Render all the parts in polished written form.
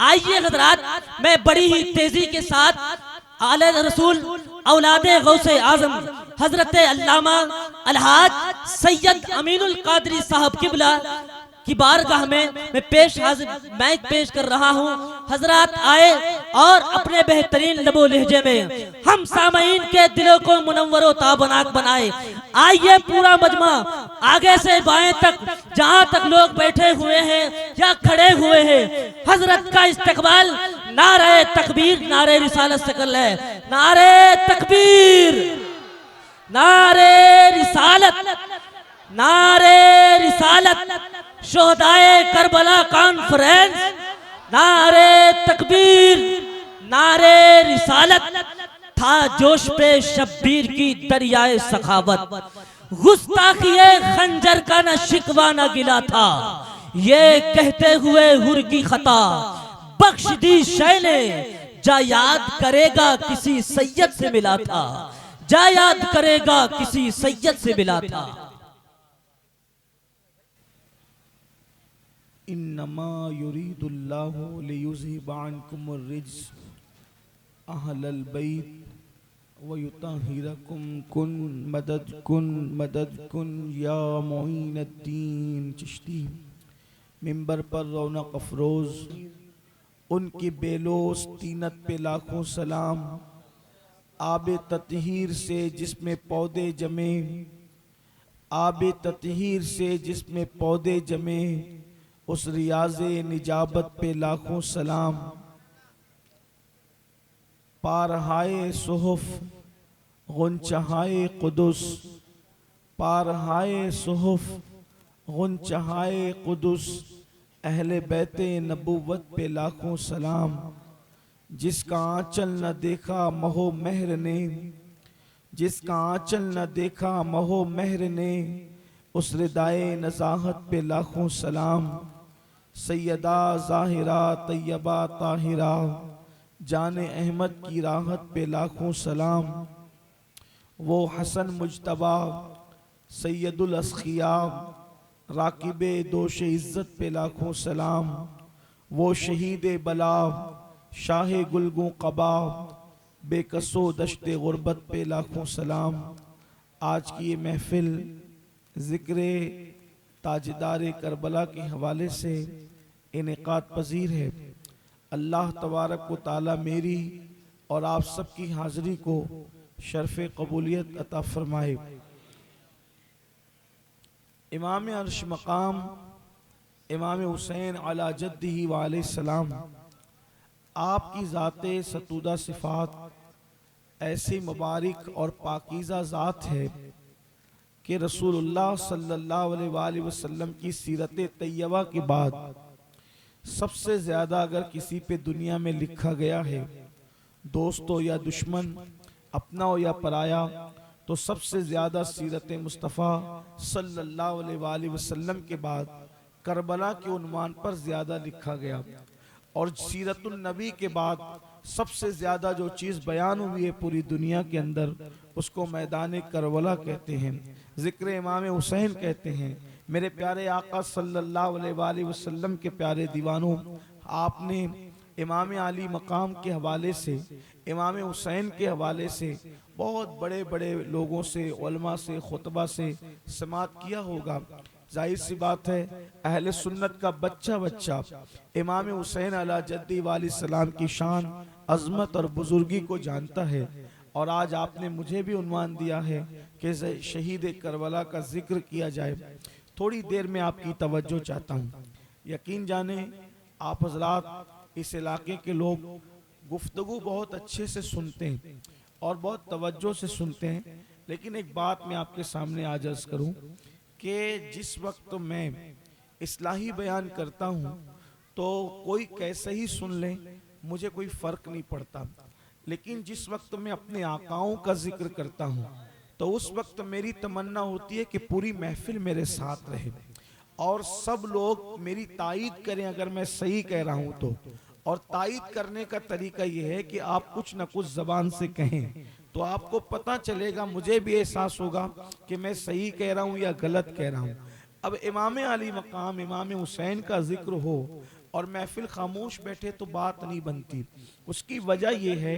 आइए हजरात, मैं बड़ी ही तेजी के साथ आले रसूल औलादे गौसे आजम हजरत अल्लामा अलहाज सैयद अमीनुल कादरी साहब किबला की बारगाह में मैं माइक पेश कर रहा हूँ। हजरात आए और अपने बेहतरीन लबो लहजे में हम सामईन के दिलों को मुनव्वरो ताबनाक बनाए। आइए पूरा मजमा आगे से बाएं तक, जहाँ तक लोग बैठे हुए हैं या खड़े हुए हैं, हजरत का इस्तकबाल नारे तकबीर नारे रिसालत से कर ले। नारे तकबीर, नारे रिसालत, नारे रिसालत, शोहदाए करबला कॉन्फ्रेंस, नारे तकबीर, नारे रिसालत। था जोश पे शब्बीर की दरियाए सखावत, गुस्ताखिए खंजर का न शिकवा न गिला था, ये कहते हुए हुर की खता बख्श दी शय ने, जा याद करेगा किसी सैयद से मिला था, जा याद करेगा किसी सैयद से मिला था। इन्नमा युरीदुल्लाहु लियुज़हिबा अन्कुमुर रिज्स अहलल बैत व युतहिरकुम कुन मदद कुन या मोइनुद्दीन चिश्ती। मिंबर पर रौनक अफरोज उनकी बेलोस तीनत पे लाखों सलाम, आबे ततहीर से जिसमें पौधे जमे, आबे ततहीर से जिसमें पौधे जमे, उस रियाज़े निजाबत पे लाखों सलाम। पारहाए सुहुफ गुंचहाए कुदुस, पारहाए सुहुफ गुंचहाए कुदुस, अहले बैते नबुव्वत पे लाखों सलाम। जिसका आंचल न देखा महो महर ने, जिसका आंचल न देखा महो महर ने, उस रिदाए नज़ाहत पे लाखों सलाम। सैयदा ज़ाहिरा तैयबा ताहिरा, जाने अहमद की राहत पे लाखों सलाम। वो हसन मुजतबा सैयदुल अस्खिया, राकिबे दोश इज़्ज़त पे लाखों सलाम। वो शहीद बला शाह गुलगों कबा, बेकसो दश्ते गुर्बत पे लाखों सलाम। आज की ये महफिल ज़िक्र ताजदार करबला के हवाले से इनेकाद पजीर है। अल्लाह तबारक व तआला मेरी और आप सबकी हाज़िरी को शर्फ़ कबूलियत अता फरमाए। इमाम अर्श मकाम इमाम हुसैन अला जद्दिही व अलैहिस्सलाम, आपकी ज़ाते सतूदा सिफ़ात ऐसी मुबारक और पाकीज़ा ज़ात है कि रसूलुल्लाह सल्लल्लाहु अलैहि वसल्लम की सीरत तैयबा के बाद सबसे ज़्यादा अगर किसी पे दुनिया में लिखा गया है, दोस्त हो या दुश्मन, अपना हो या पराया, तो सबसे ज़्यादा सीरत मुस्तफ़ा सल्लल्लाहु अलैहि वसल्लम के बाद करबला के उन्वान पर ज़्यादा लिखा गया। और सीरतुन नबी के बाद सबसे ज़्यादा जो चीज़ बयान हुई है पूरी दुनिया के अंदर, उसको मैदान करबला कहते हैं, ज़िक्र इमाम हुसैन कहते हैं। मेरे प्यारे आका सल्लल्लाहु अलैहि वसल्लम के प्यारे दीवानों, आपने इमाम अली मकाम के हवाले से, इमाम हुसैन के हवाले से बहुत बड़े बड़े लोगों से, उलमा से, खुतबा से समात किया होगा। जाहिर सी बात है, अहले सुन्नत का बच्चा बच्चा इमाम हुसैन अला जद्दी वाली सलाम की शान, अज़मत और बुजुर्गी को जानता है। और आज आपने मुझे भी उन्वान दिया है कि शहीद करबला का जिक्र किया जाए। थोड़ी देर में आपकी तवज्जो चाहता हूँ। यकीन जाने आप हजरात इस इलाके के लोग गुफ्तगू बहुत अच्छे से सुनते हैं और बहुत तवज्जो से सुनते हैं, लेकिन एक बात मैं आपके सामने आज अर्ज़ करूँ कि जिस वक्त मैं इस्लाही बयान करता हूँ तो कोई कैसे ही सुन ले, मुझे कोई फ़र्क नहीं पड़ता। लेकिन जिस वक्त मैं अपने आकाओं का जिक्र करता हूँ तो उस वक्त मेरी तमन्ना होती है कि पूरी महफिल मेरे साथ रहे और सब लोग मेरी तायीद करें अगर मैं सही कह रहा हूँ तो। और तायीद करने का तरीका यह है कि आप कुछ न कुछ ज़बान से कहें तो आपको पता चलेगा, मुझे भी एहसास होगा कि मैं सही कह रहा हूँ या गलत कह रहा हूँ। अब इमाम अली मकाम इमाम हुसैन का जिक्र हो और महफिल खामोश बैठे तो बात नहीं बनती। उसकी वजह यह है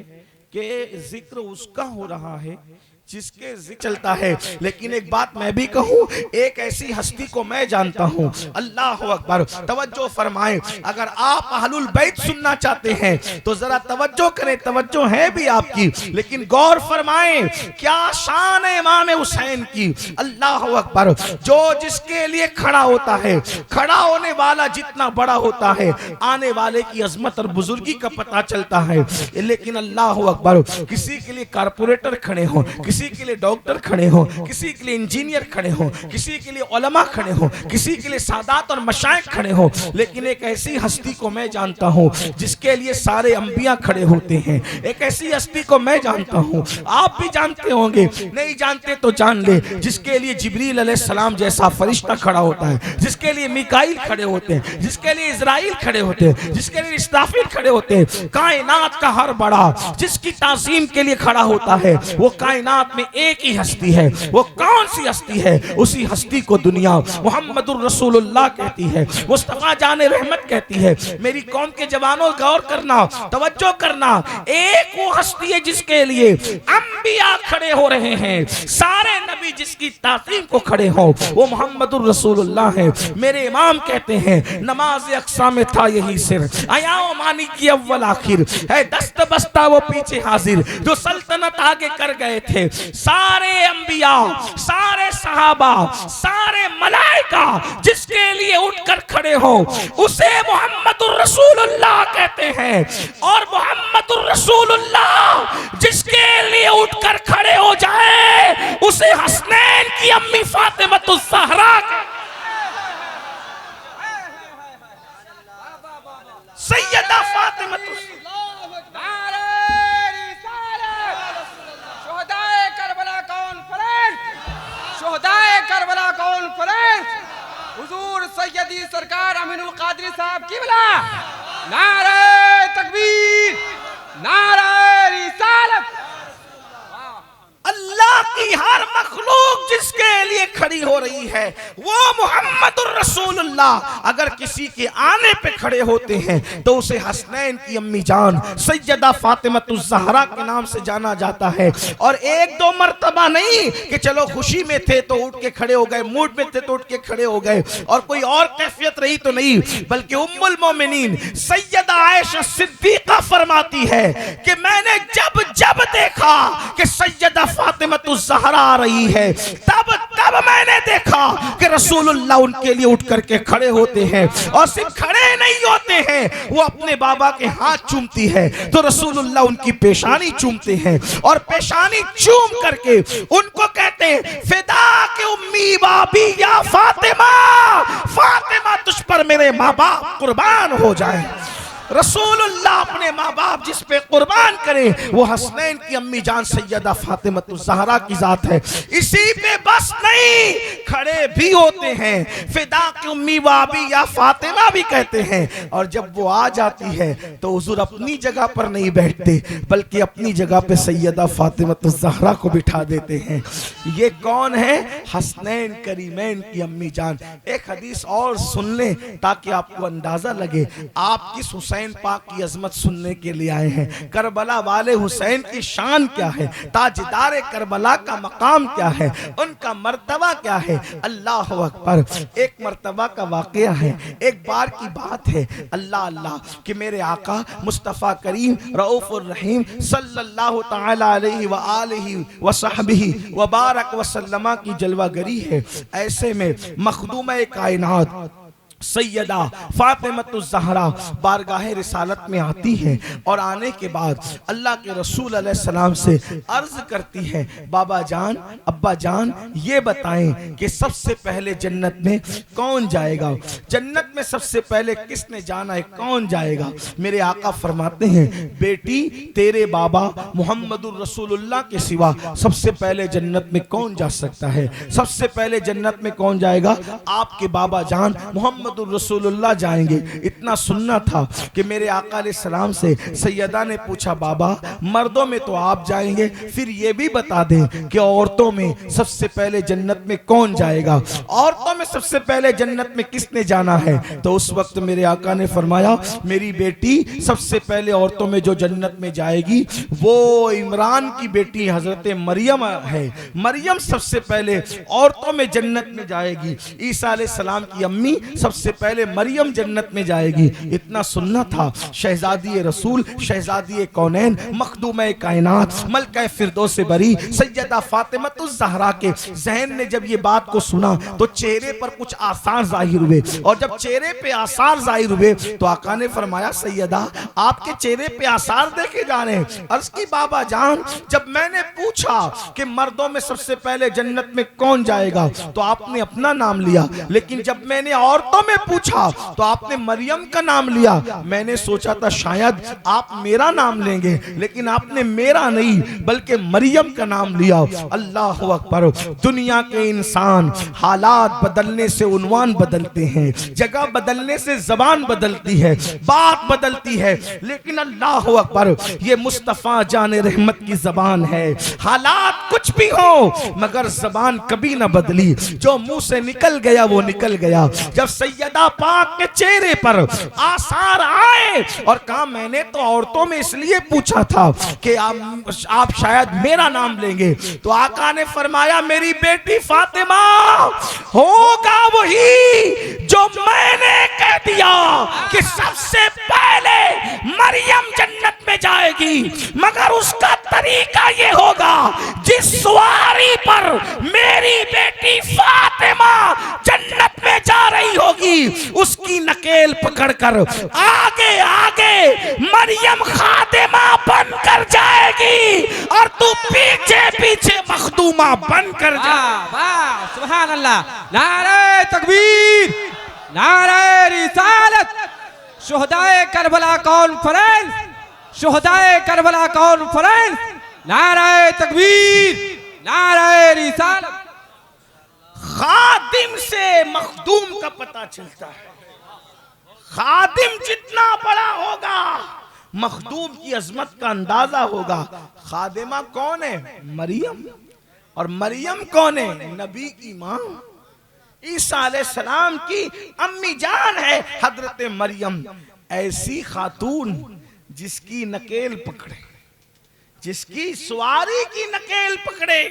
कि जिक्र उसका हो रहा है जिसके जिक्र चलता है। लेकिन एक बात मैं भी कहूं, एक ऐसी हस्ती को मैं जानता हूं, अल्लाह अकबर, तवज्जो फरमाएं। अगर आप अहलुल बैत सुनना चाहते हैं तो जरा तवज्जो करें, तवज्जो है भी आपकी, लेकिन गौर फरमाएं क्या शान है इमाम हुसैन की। अल्लाह अकबर, जो जिसके लिए खड़ा होता है, खड़ा होने वाला जितना बड़ा होता है, आने वाले की अजमत और बुजुर्गी का पता चलता है। लेकिन अल्लाह अकबर, किसी के लिए कारपोरेटर खड़े हों, किसी के लिए डॉक्टर खड़े हो, किसी के लिए इंजीनियर खड़े हो, किसी के लिए उलमा खड़े हो, किसी के लिए सादात और मशाइख खड़े हो, लेकिन एक ऐसी हस्ती को मैं जानता हूं जिसके लिए सारे अंबिया खड़े होते हैं। एक ऐसी हस्ती को मैं जानता हूं, आप भी जानते होंगे, नहीं जानते तो जान ले, जिसके लिए जिब्रील अलैहिस्सलाम जैसा फरिश्ता खड़ा होता है, जिसके लिए मिकाईल खड़े होते हैं, जिसके लिए इजराइल खड़े होते हैं, जिसके लिए इस्राफील खड़े होते हैं। कायनात का हर बड़ा जिसकी ताज़ीम के लिए खड़ा होता है, वो कायनात में एक ही हस्ती है। वो कौन सी हस्ती है? उसी हस्ती को दुनिया मुहम्मदुर रसूलुल्लाह कहती है, मुस्तफा जाने रहमत कहती है। मेरी कौम के जवानों गौर करना, तवज्जो करना, एक वो हस्ती है जिसके लिए अंबिया खड़े हो रहे हैं, सारे नबी जिसकी ताज़ीम को खड़े हो, वो मुहम्मदुर रसूलुल्लाह है। मेरे इमाम कहते हैं नमाज अक्सा में था यही सिर, आयाओ मानी की अव्वल आखिर है, दस्त बस्ता वो पीछे हाजिर, जो सल्तनत आगे कर गए थे। सारे अंबिया, सारे सहाबा, सारे मलाइका जिसके लिए उठकर खड़े हो, उसे मुहम्मदुर रसूलुल्लाह कहते हैं। और मुहम्मदुर रसूलुल्लाह जिसके लिए उठकर खड़े हो जाए, उसे हसनैन की अम्मी फातिमतुज़ ज़हरा सैयदा फातिमतुज़ करबला कॉन्फ्रेंस, हुजूर सैयदी सरकार अमीनुल कादरी साहब क़िबला, नारे तकबीर, नारे रिसालत। अल्लाह की हर मखलूक जिसके लिए खड़ी हो रही है, वो मुहम्मदुर रसूलुल्लाह अगर किसी के आने पे खड़े होते हैं तो उसे हसनैन की अम्मी जान सैयदा फातिमतुज़ ज़हरा के नाम से जाना जाता है। और एक दो मर्तबा नहीं कि चलो खुशी में थे तो उठ के खड़े हो गए, मूड में थे तो उठ के खड़े हो गए, और कोई और कैफियत रही तो नहीं, बल्कि उम्मुल मोमिनीन सैयदा आयशा सिद्दीक़ा फरमाती है कि मैंने जब जब देखा कि सैयदा फातिमतुज़ ज़हरा आ रही है, तब तब मैंने देखा कि रसूलुल्लाह उनके लिए उठ करके खड़े होते हैं। और सिर्फ खड़े नहीं होते हैं, वो अपने बाबा के हाथ चूमती है तो रसूलुल्लाह उनकी पेशानी चूमते हैं, और पेशानी चूम करके उनको कहते हैं फिदा के उम्मी बाबी या फातिमा, फातिमा तुझ पर मेरे माँ बाप कुर्बान हो जाए। रसूलुल्लाह अपने माँ बाप जिस पे कुर्बान करे, वो हसनैन की अम्मी जान सैयदा फातिमतुज़ ज़हरा की जात है। इसी पे बस नहीं, खड़े भी होते हैं, फिदा की उम्मी बाबी या फातिमा भी कहते हैं। और जब वो आ जाती है तो हुजूर अपनी जगह पर नहीं बैठते, बल्कि अपनी जगह पे सैयदा फातिमतुज़ ज़हरा को बिठा देते हैं। ये कौन है? हसनैन करीमैन की अम्मी जान। एक हदीस और सुन लें ताकि आपको अंदाजा लगे आप किस हुसैन पाक की अजमत सुनने के लिए आए हैं। करबला वाले हुसैन की शान क्या है, ताजदार करबला का मकाम क्या है, उनका मर्तबा क्या है। अल्लाह अकबर। एक मर्तबा का वाकया है, एक बार की बात है। अल्लाह अल्लाह कि मेरे आका मुस्तफ़ा करीम रऊफ़ुर रहीम सल्लल्लाहु तआला अलैहि व आलिहि व सहबिहि व बारक व सल्लमा की जलवागरी है। ऐसे में मखदूम-ए कायनात सैयदा फातिमतुज़ ज़हरा बारगाह रिसालत में आती है, और आने के बाद अल्लाह के रसूल अलैहिस्सलाम से अर्ज करती है, बाबा जान, अब्बा जान, ये बताएं कि सबसे पहले जन्नत में कौन जाएगा, जन्नत में सबसे पहले किसने जाना है, कौन जाएगा। मेरे आका फरमाते हैं, बेटी तेरे बाबा मुहम्मदुर रसूलुल्लाह के सिवा सबसे पहले जन्नत में कौन जा सकता है। सबसे पहले जन्नत में कौन जाएगा? आपके बाबा जान मुहम्मद मोहम्मदुर रसूलुल्लाह जाएंगे। इतना सुनना था कि मेरे आका अलैहिस्सलाम से सैयदा ने पूछा, बाबा मर्दों में तो आप जाएंगे, फिर ये भी बता दें कि औरतों में सबसे पहले जन्नत में कौन जाएगा, औरतों में सबसे पहले जन्नत में किसने जाना है। तो उस वक्त मेरे आका ने फरमाया, मेरी बेटी सबसे पहले औरतों में जो जन्नत में जाएगी वो इमरान की बेटी हजरत मरियम है। मरियम सबसे पहले औरतों में जन्नत में जाएगी। ईसा अलैहिस्सलाम की अम्मी सबसे पहले मरियम जन्नत में जाएगी। इतना सुनना था। शहजादी रसूल, शहजादी कौनैन, मखदूम कायनात, मलका फिरदौस बरी सैयदा फातिमतुज़ ज़हरा के ज़हन ने जब ये बात को सुना तो चेहरे पर कुछ आसार जाहिर हुए। और जब चेहरे पे आसार जाहिर हुए तो आका ने फरमाया, सैयदा आपके चेहरे पे आसार देखे जा रहे हैं। अर्ज़ की, बाबा जान जब मैंने पूछा कि मर्दों में सबसे पहले जन्नत में कौन जाएगा तो आपने अपना नाम लिया, लेकिन जब मैंने औरतों में पूछा तो आपने मरियम का नाम लिया। मैंने सोचा था शायद आप मेरा नाम लेंगे, लेकिन आपने मेरा नहीं बल्कि मरियम का नाम लिया। अल्लाह अकबर। दुनिया के इंसान हालात बदलने से उन्वान बदलते हैं, जगह बदलने से जबान बदलती है, बात बदलती है, लेकिन अल्लाह अकबर ये मुस्तफा जान रहमत की जबान है। हालात कुछ भी हो मगर जबान कभी ना बदली। जो मुंह से निकल गया वो निकल गया। जब सैयदा पाक के चेहरे पर आसार आए और कहा, मैंने तो औरतों में इसलिए पूछा था कि आप शायद मेरा नाम लेंगे, तो आका ने फरमाया, मेरी बेटी फातिमा होगा वही जो मैंने कह दिया कि सबसे पहले मरियम जन्नत में जाएगी, मगर उसका तरीका ये होगा जिस सवारी पर मेरी बेटी फातिमा जन्नत में जा रही होगी उसकी नकेल पकड़कर आगे आगे मरियम खातिमा बनकर जाएगी और तू पीछे पीछे मखदूमा बनकर जा। वाह, सुभान अल्लाह। नारे तकबीर, नारे रिसालत। शुहदाए करबला कॉन्फ्रेंस, शुहदाए करबला कॉन्फ्रेंस। नारे तकबीर, नारे रिसालत। खादिम से मखदूम का पता चलता है। खादिम जितना बड़ा होगा मखदूम की अजमत का अंदाजा होगा। खादिमा कौन है? मरियम। और मरियम कौन है? नबी की मां ईसा अलैहिस्सलाम की अम्मी जान है हजरत मरियम। ऐसी खातून जिसकी नकेल पकड़े, जिसकी सवारी की नकेल पकड़े।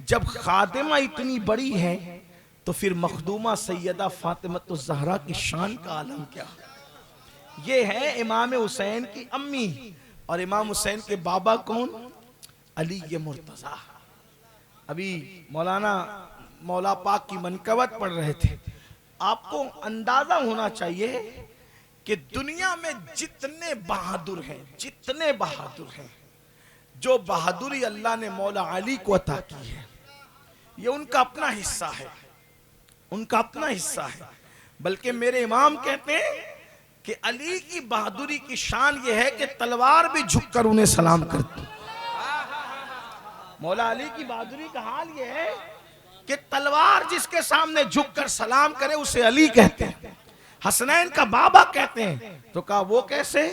जब खादिमा इतनी बड़ी है तो फिर मखदूमा सैयदा फातिमतुज़ ज़हरा की शान का आलम क्या। ये है इमाम हुसैन की अम्मी। और इमाम हुसैन के बाबा कौन? अली मुर्तज़ा। अभी मौला पाक की मनकबत पढ़ रहे थे। आपको अंदाजा होना चाहिए कि दुनिया में जितने बहादुर हैं, जितने बहादुर हैं, जो बहादुरी अल्लाह ने मौला अली को अता की है, ये उनका अपना हिस्सा है, उनका अपना हिस्सा है। बल्कि मेरे इमाम कहते हैं कि अली की बहादुरी की शान ये है कि तलवार भी झुककर उन्हें सलाम करती। मौला अली की बहादुरी का हाल ये है कि तलवार जिसके सामने झुककर सलाम करे उसे अली कहते हैं। हसनैन का बाबा कहते हैं। तो कहा वो कैसे?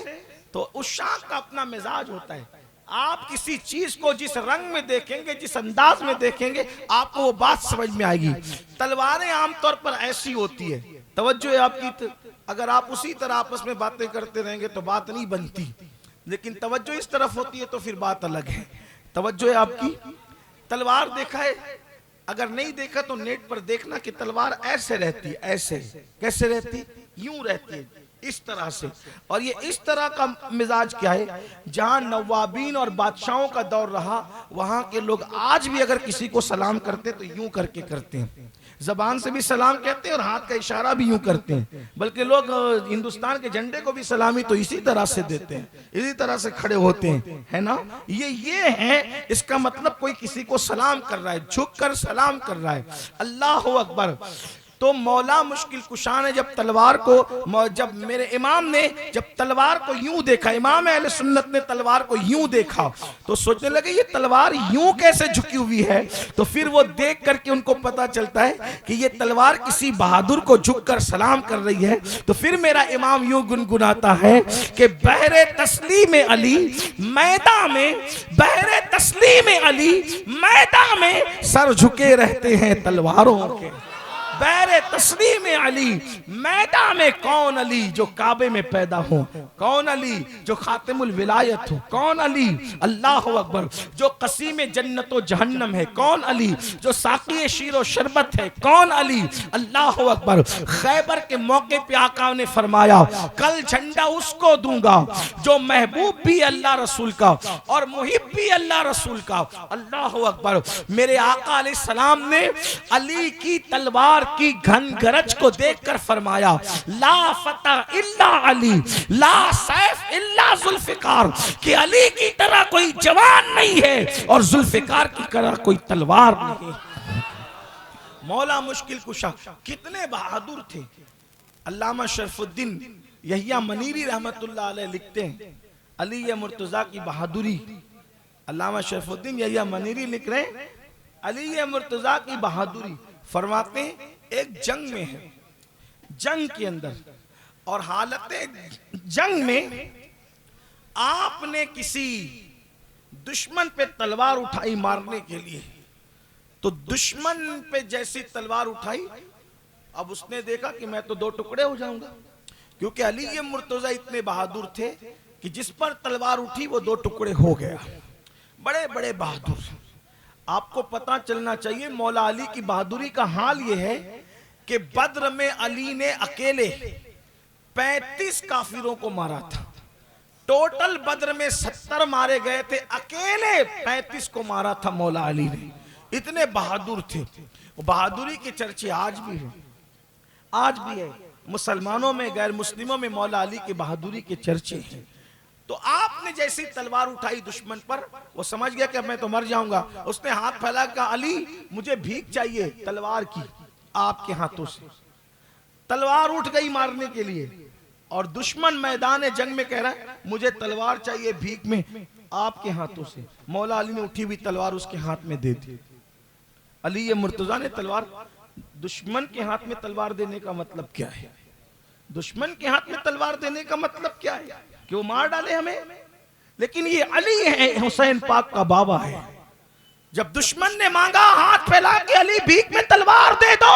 तो उस शान का अपना मिजाज होता है। आप किसी चीज को जिस रंग में देखेंगे, जिस अंदाज में देखेंगे, आपको वो बात समझ में आएगी। तलवारें आमतौर पर ऐसी होती है, तवज्जो है आपकी, अगर आप उसी तरह आपस में बातें करते रहेंगे तो बात नहीं बनती, लेकिन तवज्जो इस तरफ होती है तो फिर बात अलग है। तवज्जो है आपकी। तलवार देखा है? अगर नहीं देखा तो नेट पर देखना कि तलवार ऐसे रहती है। ऐसे कैसे रहती? यूं रहती है, इस तरह से। और ये इस तरह का मिजाज क्या है? जहां नवाबीन और बादशाहों का दौर रहा, वहां के लोग आज भी अगर किसी को सलाम करते तो यूं करके करते हैं। जबान से भी सलाम कहते हैं और हाथ का इशारा भी यूं करते हैं। बल्कि लोग हिंदुस्तान के झंडे को भी सलामी तो इसी तरह से देते हैं, इसी तरह से खड़े होते हैं, है ना। ये है, इसका मतलब कोई किसी को सलाम कर रहा है, झुक कर सलाम कर रहा है। अल्लाह अकबर। तो मौला मुश्किल कुशा ने जब तलवार को, जब मेरे इमाम ने जब तलवार को यूं देखा, इमाम अहले सुन्नत ने तलवार को यूं देखा, तो सोचने लगे ये तलवार यूं कैसे झुकी हुई है। तो फिर वो देख करके उनको पता चलता है कि ये तलवार किसी बहादुर को झुककर सलाम कर रही है। तो फिर मेरा इमाम यूं गुनगुनाता है कि बहरे तस्लीम अली मैदान में, बहरे तस्लीम अली मैदान में सर झुके रहते हैं तलवारों के। बहरे तस्लीम अली मैदान में कौन अली जो काबे में पैदा हो, कौन अली जो खातिमुल विलायत हो, कौन अली अल्लाह अकबर जो कसीम जन्नत व जहन्नम है, कौन अली जो साक़ी शीरो शरबत है, कौन अली अल्लाह अकबर। खैबर के मौके पे आका ने फरमाया कल झंडा उसको दूंगा जो महबूब भी अल्लाह रसूल का और मुहिब भी अल्लाह रसूल का। अल्लाह अकबर। मेरे आका अलैहिस्सलाम ने अली की तलवार की घन गरज को देखकर फरमाया ला फतह इल्ला अली ला सैफ इल्ला जुल्फिकार, कि अली की तरह कोई जवान नहीं है और जुल्फिकार की तरह कोई तलवार नहीं है। मौला मुश्किल कुशा कितने बहादुर थे। अल्लामा शरफुद्दीन यहिया मनीरी रहमतुल्लाह अलैह लिखते हैं अली मुर्तजा की बहादुरी। अल्लामा शरफुद्दीन यहिया मनीरी लिख रहे हैं अली मुर्तजा की बहादुरी। फरमाते हैं एक जंग में है, जंग के अंदर और हालत जंग में आपने किसी दुश्मन पे तलवार उठाई मारने के लिए, तो दुश्मन पे जैसी तलवार उठाई, अब उसने देखा कि मैं तो दो टुकड़े हो जाऊंगा, क्योंकि अली ये मुर्तजा इतने बहादुर थे कि जिस पर तलवार उठी वो दो टुकड़े हो गया। बड़े बड़े बहादुर। आपको पता चलना चाहिए मौला अली की बहादुरी का हाल यह है कि बद्र में अली ने अकेले 35 काफिरों को मारा था। टोटल बद्र में 70 मारे गए थे, अकेले 35 को मारा था मौला अली ने। इतने बहादुर थे। बहादुरी के चर्चे आज भी हैं, आज भी है मुसलमानों में, गैर मुस्लिमों में मौला अली की बहादुरी के चर्चे हैं। तो आपने जैसी तलवार उठाई दुश्मन पर, वो समझ गया कि मैं तो मर जाऊंगा। उसने हाथ फैला कहा अली मुझे भीख चाहिए तलवार की आपके हाथों से। तलवार उठ गई मारने के लिए और दुश्मन मैदान जंग में कह रहा है मुझे तलवार चाहिए भीख में आपके हाथों से। मौला अली ने उठी हुई तलवार उसके हाथ में दे दी। अली ये मुर्तजा ने तलवार, दुश्मन के हाथ में तलवार देने का मतलब क्या है? दुश्मन के हाथ में तलवार देने का मतलब क्या है कि वो मार डाले हमें? लेकिन ये अली है, हुसैन पाक का बाबा है। जब दुश्मन ने मांगा हाथ फैला के अली भीख में तलवार दे दो,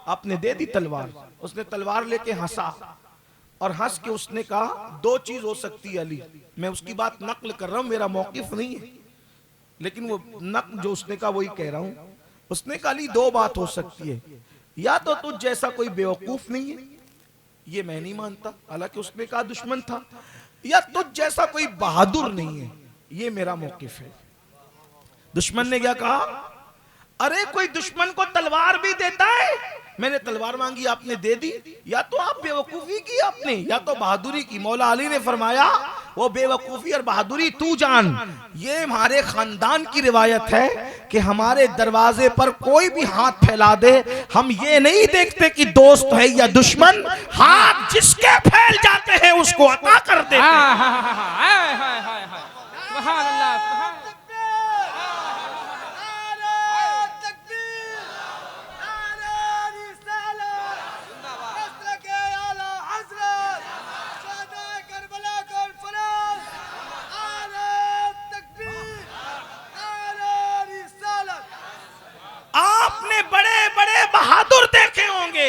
आपने दे दी तलवार। उसने तलवार लेके हंसा और हंस के उसने कहा दो चीज हो सकती है अली, मैं उसकी बात नकल कर रहा हूं, मेरा मौकिफ नहीं है, लेकिन वो नकल जो उसने कहा वही कह रहा हूं। उसने कहा अली दो बात हो सकती है, या तो तुझ जैसा कोई बेवकूफ नहीं है, ये मैं नहीं मानता, हालांकि उसने कहा दुश्मन था, या तुझ जैसा कोई बहादुर नहीं है, ये मेरा मौकिफ है। दुश्मन ने क्या कहा? अरे कोई दुश्मन को तलवार भी देता है? मैंने तलवार मांगी आपने दे दी, या तो आप बेवकूफी की आपने या तो बहादुरी की। मौला अली ने फरमाया वो बेवकूफी और बहादुरी तू जान, ये हमारे खानदान की रिवायत है कि हमारे दरवाजे पर कोई भी हाथ फैला दे, हम ये नहीं देखते कि दोस्त है या दुश्मन, हाथ जिसके फैल जाते हैं उसको अता कर देते हैं। आपने बड़े बड़े बहादुर देखे होंगे,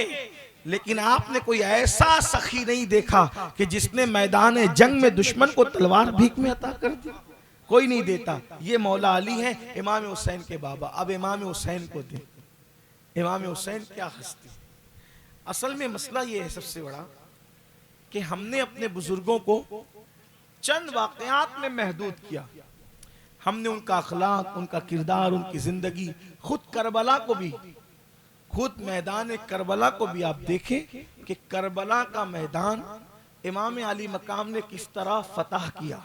लेकिन आपने कोई ऐसा सखी नहीं देखा कि जिसने मैदान जंग में दुश्मन को तलवार भीख में अता कर दी। कोई नहीं देता। ये मौला अली है, इमाम हुसैन के बाबा। अब इमाम हुसैन को दे। इमाम हुसैन क्या हस्ती। असल में मसला ये है सबसे बड़ा कि हमने अपने बुजुर्गों को चंद वाकयात में महदूद किया। हमने उनका अखलाक, उनका किरदार, उनकी जिंदगी, खुद करबला को भी, खुद मैदान करबला को भी आप देखें कि करबला का मैदान इमाम अली मकाम ने किस तरह फतह किया।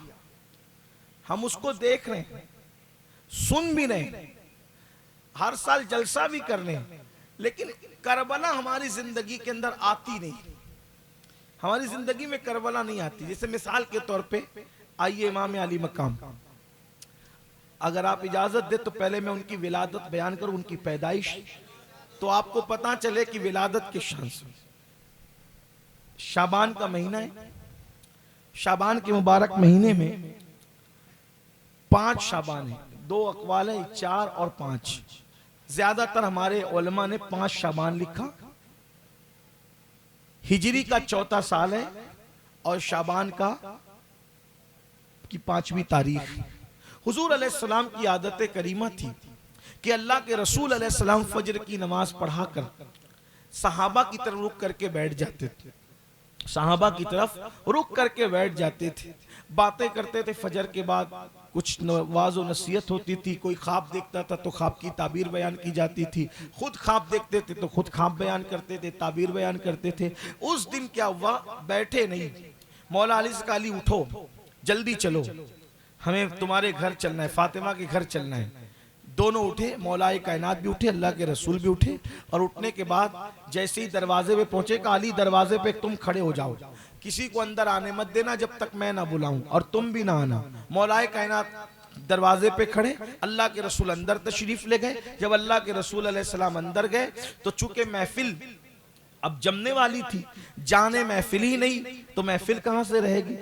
हम उसको देख रहे हैं, सुन भी रहे हैं, हर साल जलसा भी कर रहे हैं, लेकिन करबला हमारी जिंदगी के अंदर आती नहीं, हमारी जिंदगी में करबला नहीं आती। जैसे मिसाल के तौर पे आइए इमाम अली मकाम, अगर आप इजाजत दे तो पहले मैं उनकी विलादत बयान करूं, उनकी पैदाइश, तो आपको पता चले कि विलादत किस शान से। शाबान का महीना है, शाबान के मुबारक महीने में 5 शाबान है, 2 अकवाल है, 4 और 5। ज्यादातर हमारे उलमा ने 5 शाबान लिखा। हिजरी का 4था साल है और शाबान का की 5वीं तारीख। हुजूर अलैहिस्सलाम की आदत करीमा थी कि अल्लाह के रसूल अलैहिस्सलाम फजर की नमाज पढ़ाकर सहाबा की तरफ रुक करके बैठ जाते थे, सहाबा की तरफ रुक करके बैठ जाते थे, बातें करते थे। फजर के बाद कुछ वाज़ व नसीहत होती थी, कोई ख्वाब देखता था तो ख्वाब की ताबीर बयान की जाती थी, खुद ख्वाब देखते थे तो खुद ख्वाब बयान करते थे, ताबीर बयान करते थे। उस दिन क्या हुआ, बैठे नहीं, मौला अली से कहा अली उठो, जल्दी चलो, हमें तुम्हारे घर चलना है, फातिमा के घर चलना है। दोनों उठे, मौलाए कायनात भी उठे, अल्लाह के रसूल भी उठे, और उठने के बाद जैसे ही दरवाजे पे पहुंचे कहा अली दरवाजे पे तुम खड़े हो जाओ, किसी को अंदर आने मत देना जब तक मैं ना बुलाऊं, और तुम भी ना आना। मौलाए कायनात दरवाजे पे खड़े, अल्लाह के रसूल अंदर तशरीफ ले गए। जब अल्लाह के रसूल अलैहिस्सलाम अंदर गए तो चूंकि महफिल अब जमने वाली थी, जाने महफिल ही नहीं तो महफिल कहां से रहेगी।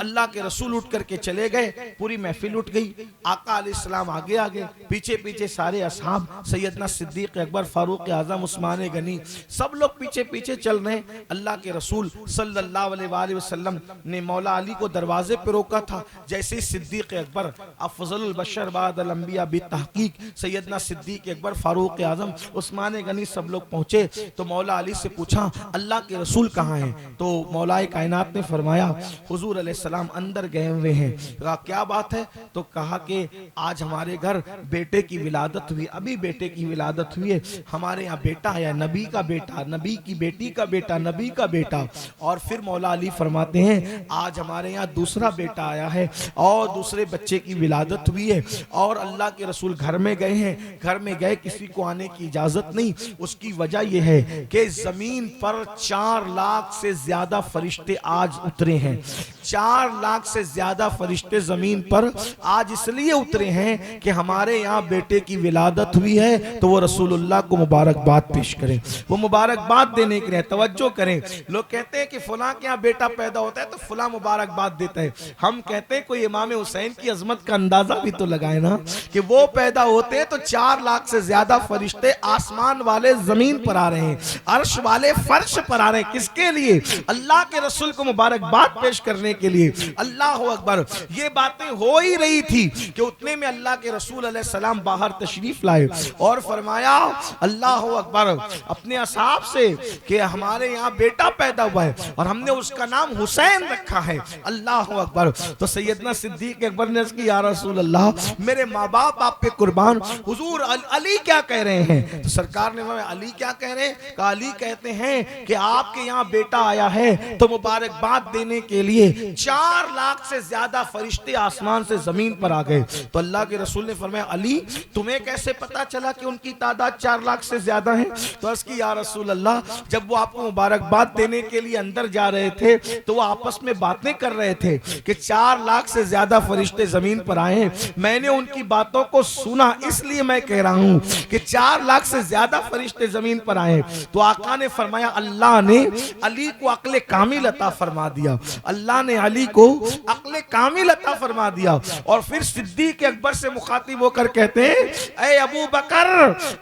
अल्लाह के रसूल उठ करके चले गए, पूरी महफिल उठ गई। आका अलैहिस्सलाम आगे आगे, पीछे पीछे सारे असहाब, सैयदना सिद्दीक अकबर, फारूक आजम, उस्मान गनी, सब लोग पीछे पीछे चल रहे हैं। अल्लाह के रसूल सल्लल्लाहु अलैहि वसल्लम ने मौला अली को दरवाजे पर रोका था। जैसे ही सिद्दीक अकबर, अफजलुल बशर बादल अंबिया बितहकीक, सैयदना सिद्दीक अकबर, फारूक आजम, उस्मान गनी सब लोग पहुंचे तो मौला अली से पूछा अल्लाह के रसूल कहाँ हैं। तो मौलाए कायनात ने फरमाया हुजूर अलैहिस्सलाम अंदर गए हुए हैं। कहा क्या बात है, तो कहा कि आज हमारे घर बेटे की विलादत हुई, अभी बेटे की विलादत हुई है, हमारे यहाँ बेटा आया, नबी का बेटा, नबी की बेटी का बेटा, नबी का बेटा। और फिर मौला अली फरमाते हैं आज हमारे यहाँ दूसरा बेटा आया है और दूसरे बच्चे की विलादत हुई है, और अल्लाह के रसूल घर में गए हैं, घर में गए किसी को आने की इजाजत नहीं। उसकी वजह यह है कि जमीन पर 4 लाख से ज्यादा फरिश्ते आज उतरे हैं। 4 लाख से ज्यादा फरिश्ते जमीन पर आज इसलिए उतरे हैं कि हमारे यहाँ बेटे की विलादत हुई है, तो वो रसूलुल्लाह को मुबारकबाद पेश करें, वो मुबारकबाद देने के लिए तवज्जो करें। लोग कहते हैं कि फलां के यहाँ बेटा पैदा होता है तो फलां मुबारकबाद देता है। हम कहते हैं कोई इमाम हुसैन की अजमत का अंदाजा भी तो लगाए ना, कि वो पैदा होते तो 4 लाख से ज्यादा फरिश्ते आसमान वाले जमीन पर आ रहे हैं, अर्श वाले फर्श पर आ रहे हैं। किसके लिए? अल्लाह के रसूल को मुबारकबाद पेश करने के लिए। अल्लाह अकबर। ये बातें हो ही रही थी कि उतने में अल्लाह के रसूल अलैहिस्सलाम बाहर तशरीफ लाए और फरमाया अल्लाह अकबर अपने असहाब से कि हमारे यहाँ बेटा पैदा हुआ है और हमने उसका नाम हुसैन रखा है। अल्लाह अकबर। तो सैयदना सिद्दीक अकबर ने की या रसूल अल्लाह, मेरे माँ बाप आप पे कुर्बान, हुजूर अली क्या कह रहे हैं? तो सरकार ने कहा अली क्या कह रहे हैं? कहा अली कहते हैं कि आपके यहाँ बेटा आया है तो मुबारकबाद देने के लिए 4 लाख से ज्यादा फरिश्ते आसमान से जमीन पर आ गए। तो अल्लाह के रसूल ने फरमाया अली तुम्हें कैसे पता चला कि उनकी तादाद 4 लाख से ज्यादा है? तो अर्ज़ की या रसूल अल्लाह, जब वो आपको मुबारकबाद देने के लिए अंदर जा रहे थे तो वो आपस में बातें कर रहे थे कि 4 लाख से ज्यादा फरिश्ते जमीन पर आए हैं। मैंने उनकी बातों को सुना, इसलिए मैं कह रहा हूं कि 4 लाख से ज्यादा फरिश्ते जमीन पर आए। तो आका ने फरमाया अल्लाह ने अली को अक्ल कामिल अता फरमा दिया, अल्लाह ने अली को अक्ल कामिल अता फरमा दिया। और फिर सिद्दीक अकबर से मुखातिब होकर कहते हैं ऐ अबू बकर,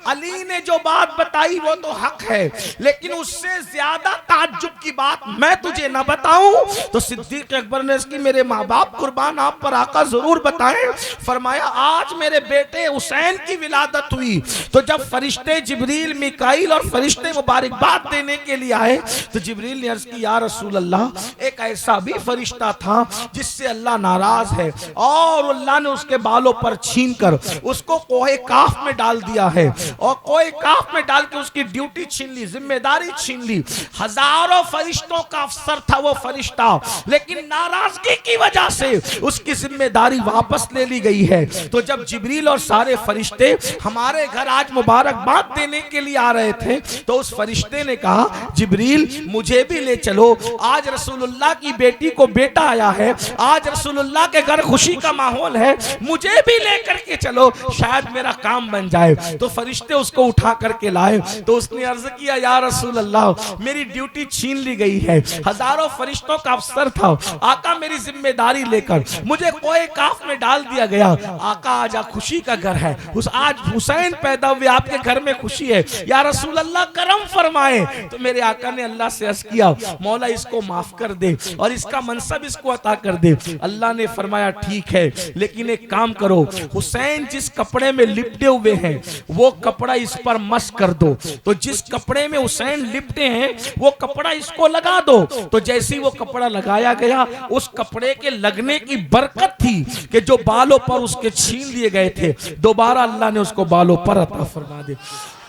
अली ने जो बात बताई वो तो हक है, लेकिन उससे ज्यादा ताज्जुब की बात मैं तुझे ना बताऊं? तो सिद्दीक अकबर ने इसकी मेरे माँ बाप कुर्बान आप पर आका जरूर बताएं। फरमाया आज मेरे बेटे हुसैन की विलादत हुई तो जब फरिश्ते जिब्रील, मिकाईल और फरिश्ते मुबारकबाद देने के लिए आए तो जिब्रील ने अर्ज की या रसूल अल्लाह, एक ऐसा भी फरिश्ता था जिससे उससे अल्लाह नाराज है और अल्लाह ने उसके बालों पर छीन कर उसको कोहे काफ में डाल दिया है और कोहे काफ में डाल के उसकी ड्यूटी छीन ली, जिम्मेदारी छीन ली। हजारों फरिश्तों का अफसर था वो फरिश्ता, लेकिन नाराजगी की वजह से उसकी जिम्मेदारी वापस ले ली गई है। तो जब जिब्रील और सारे फरिश्ते हमारे घर आज मुबारकबाद देने के लिए आ रहे थे तो उस फरिश्ते ने कहा जिब्रील मुझे भी ले चलो, आज रसूलुल्लाह की बेटी को बेटा आया है, आज रसूलुल्लाह के घर खुशी का माहौल है, मुझे भी लेकर के चलो, शायद मेरा काम बन जाए। तो फरिश्ते उसको उठा करके लाए तो उसने अर्ज किया या रसूल अल्लाह मेरी ड्यूटी छीन ली गई है, हजारों फरिश्तों का अफसर था, आका मेरी जिम्मेदारी लेकर मुझे कोई काफ में डाल दिया गया। आका आज खुशी का घर है, उस आज हुसैन पैदा हुए, आपके घर में खुशी है, या रसूल अल्लाह करम फरमाए। तो मेरे आका ने अल्लाह से अर्ज किया मौला इसको माफ कर दे और इसका मनसब इसको अता कर दे। अल्लाह ने फरमाया ठीक है, लेकिन एक काम करो, हुसैन जिस कपड़े में लिपटे हुए हैं वो कपड़ा इस पर मस कर दो। तो जिस कपड़े में हुसैन लिपटे हैं वो कपड़ा इसको लगा दो। तो जैसे ही वो कपड़ा लगाया गया उस कपड़े के लगने की बरकत थी कि जो बालों पर उसके छीन लिए गए थे दोबारा अल्लाह ने उसको बालों पर अता फरमा दे।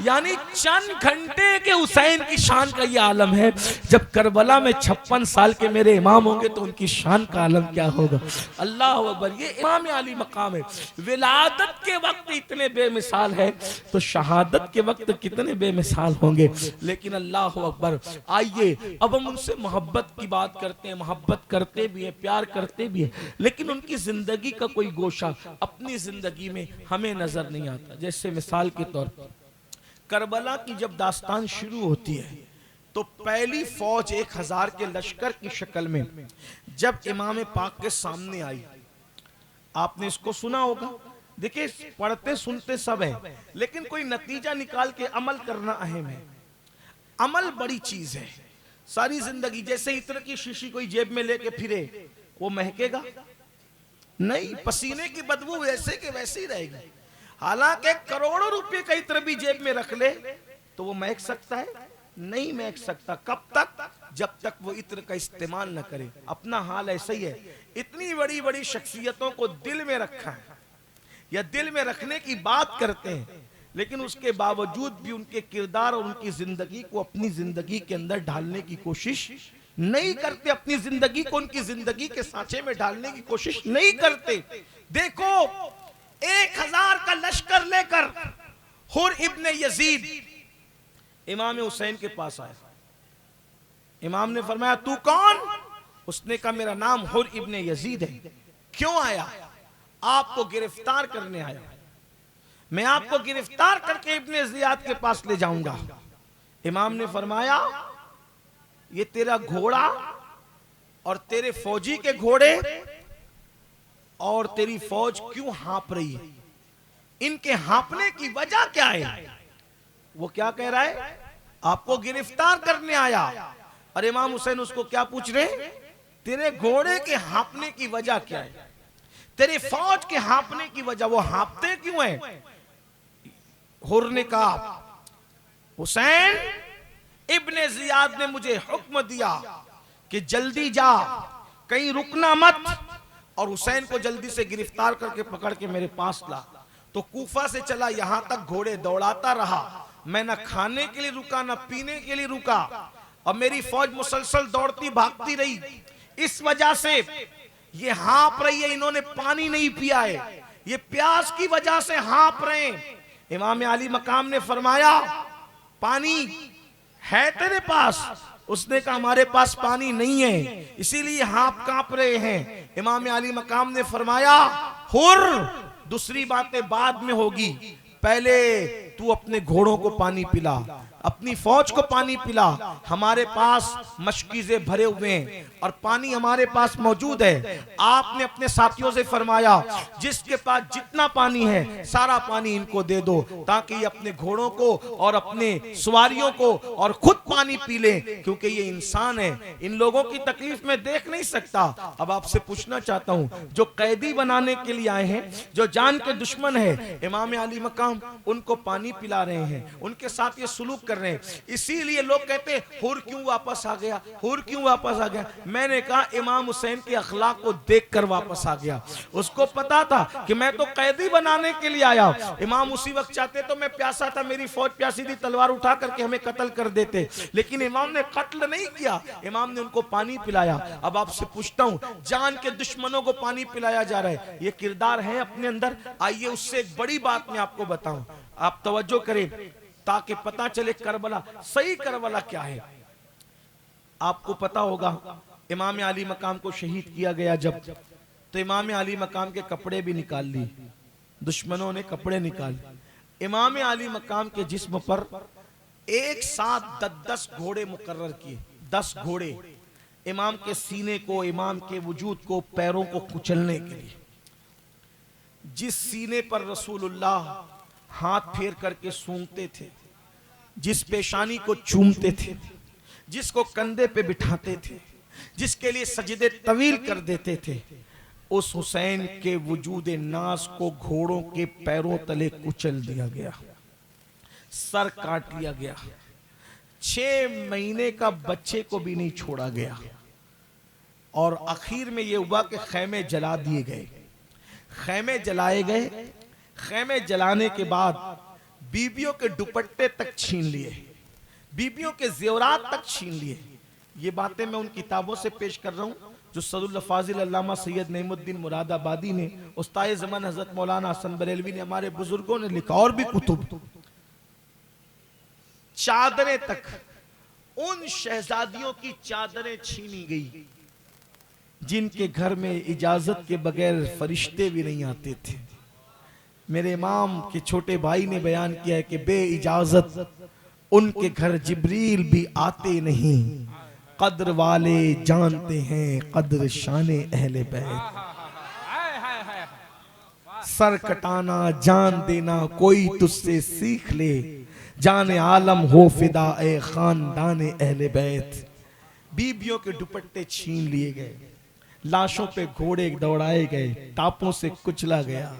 यानी चंद घंटे के हुसैन की शान का ये आलम है। जब करबला में 56 साल के मेरे इमाम होंगे तो उनकी शान का आलम क्या होगा। अल्लाह अकबर, ये इमाम आली मकाम है। विलादत के वक्त इतने बेमिसाल है तो शहादत के वक्त कितने बेमिसाल होंगे। लेकिन अल्लाह अकबर, आइए अब हम उनसे मोहब्बत की बात करते हैं, मोहब्बत करते भी है, प्यार करते भी है, लेकिन उनकी जिंदगी का कोई गोशा अपनी जिंदगी में हमें नजर नहीं आता। जैसे मिसाल के तौर पर करबला की जब दास्तान शुरू होती है तो पहली फौज 1000 के लश्कर की शक्ल में जब इमाम पाक के सामने आई, आपने इसको सुना होगा। देखिए पढ़ते सुनते सब है, लेकिन कोई नतीजा निकाल के अमल करना अहम है। अमल बड़ी चीज है। सारी जिंदगी जैसे इत्र की शीशी कोई जेब में लेके फिरे वो महकेगा नहीं, पसीने की बदबू वैसे के वैसे ही रहेगी। हालांकि करोड़ों रुपए का इत्र भी जेब में रख ले तो वो महक सकता है, नहीं महक सकता। कब तक? जब तक वो इत्र का इस्तेमाल न करे। अपना हाल ऐसा ही है। इतनी बड़ी बड़ी शख्सियतों को दिल में रखा है या दिल में रखने की बात करते हैं, लेकिन उसके बावजूद भी उनके किरदार और उनकी जिंदगी को अपनी जिंदगी के अंदर ढालने की कोशिश नहीं करते, अपनी जिंदगी को उनकी जिंदगी के सांचे में डालने की कोशिश नहीं करते। देखो 1000 का लश्कर लेकर हुर इब्ने यजीद इमाम हुसैन के पास आया। इमाम ने फरमाया तू कौन? उसने कहा मेरा नाम हुर इब्ने यजीद है। क्यों आया? आपको गिरफ्तार करने आया। मैं आपको गिरफ्तार करके इब्ने जियाद के पास ले जाऊंगा। इमाम ने फरमाया ये तेरा घोड़ा और तेरे फौजी के घोड़े और तेरी फौज क्यों हाँप रही है? इनके हाँपने की वजह क्या है? वो क्या कह रहा है? आपको गिरफ्तार करने आया। और इमाम हुसैन उसको क्या पूछ रहे? तेरे घोड़े के हाँपने की वजह क्या है? तेरी फौज के हाँपने की वजह, वो हाँपते क्यों है? हुर ने कहा हुसैन इब्ने जियाद ने मुझे हुक्म दिया कि जल्दी जा, कहीं रुकना मत, और हुसैन को जल्दी से गिरफ्तार करके पकड़ के मेरे पास ला। तो कूफा से चला, यहां तक घोड़े दौड़ाता रहा। मैं न खाने के लिए रुका न पीने के लिए रुका, और मेरी फौज मुसलसल दौड़ती भागती रही। इस वजह से ये हाँप रही है, इन्होंने पानी नहीं पिया है, ये प्यास की वजह से हाँप रहे हैं। इमाम आली मकाम ने फरमाया पानी है तेरे पास? उसने कहा हमारे पास पानी नहीं है, इसीलिए हाँप कांप रहे हैं। इमाम आली मकाम ने फरमाया हुर दूसरी बातें बाद में होगी, पहले तू अपने घोड़ों को पानी पिला, अपनी फौज को पानी पिला। हमारे पास मशकीज़े भरे हुए हैं और पानी हमारे पास मौजूद है। आपने अपने साथियों से फरमाया जिसके पास जितना पानी है सारा पानी इनको दे दो, ताकि ये अपने घोड़ों को और अपने सवारियों को और खुद पानी पी ले, क्योंकि ये इंसान है, इन लोगों की तकलीफ में देख नहीं सकता। अब आपसे पूछना चाहता हूं, जो कैदी बनाने के लिए आए हैं, जो जान के दुश्मन है, इमाम अली मकाम उनको पानी पानी पिला रहे हैं, उनके साथ ये सुलूक कर रहे हैं। इसीलिए लोग कहते हैं हुर क्यों वापस आ गया, हुर क्यों वापस आ गया। मैंने कहा इमाम हुसैन के अखलाक को देखकर वापस आ गया। उसको पता था कि मैं तो कैदी बनाने के लिए आया हूं। इमाम उसी वक्त चाहते तो मैं प्यासा था, मेरी फौज प्यासी थी, तलवार उठा करके हमें कत्ल कर देते, लेकिन इमाम ने कत्ल नहीं किया, इमाम ने उनको पानी पिलाया। अब आपसे पूछता हूं, जान के दुश्मनों को पानी पिलाया जा रहा है, ये किरदार है अपने अंदर? आइए उससे एक बड़ी बात मैं आपको बताऊं, आप तवज्जो करें ताकि पता चले करबला, सही करबला क्या है। आपको पता होगा इमाम अली मकाम को शहीद किया गया जब, तो इमाम अली मकाम के कपड़े भी निकाल लिए, दुश्मनों ने कपड़े निकाल। इमाम अली मकाम के जिस्म पर एक साथ 10 घोड़े मुकर्रर किए, 10 घोड़े इमाम के सीने को, इमाम के वजूद को, पैरों को कुचलने के लिए। जिस सीने पर रसूलुल्लाह हाथ फेर करके सूंघते थे, जिस पेशानी को चूमते थे, जिसको कंधे पे बिठाते थे, जिसके लिए सजदे तवील कर देते थे, उस हुसैन के वजूद नास को घोड़ों के पैरों तले कुचल दिया गया, सर काट लिया गया। 6 महीने का बच्चे को भी नहीं छोड़ा गया। और आखिर में यह हुआ कि खैमे जला दिए गए, खैमे जलाए गए। खैमे जलाने के बाद बीबियों के दुपट्टे तक छीन लिए, बीबियों के जेवरात तक छीन लिए। ये बातें मैं उन किताबों से पेश कर रहा हूं जो सदुल फाजिल अल्लामा सैयद नईमुद्दीन मुरादाबादी ने, उस्ताद ज़मान हज़रत मौलाना हसन बरेलवी ने, हमारे बुजुर्गों ने लिखा, और भी कुतुब। चादरें तक, उन शहजादियों की चादरें छीनी गई जिनके घर में इजाजत के बगैर फरिश्ते भी नहीं आते थे। मेरे इमाम के छोटे भाई ने बयान किया है कि बे इजाजत उनके घर जिब्रील भी आते नहीं, कद्र वाले जानते हैं कद्र शाने अहले बैत। सर कटाना जान देना कोई तुझसे सीख ले, जाने आलम हो फिदा ए खानदान अहले बैत। बीबियों के दुपट्टे छीन लिए गए, लाशों पे घोड़े दौड़ाए गए, टापों से कुचला गया।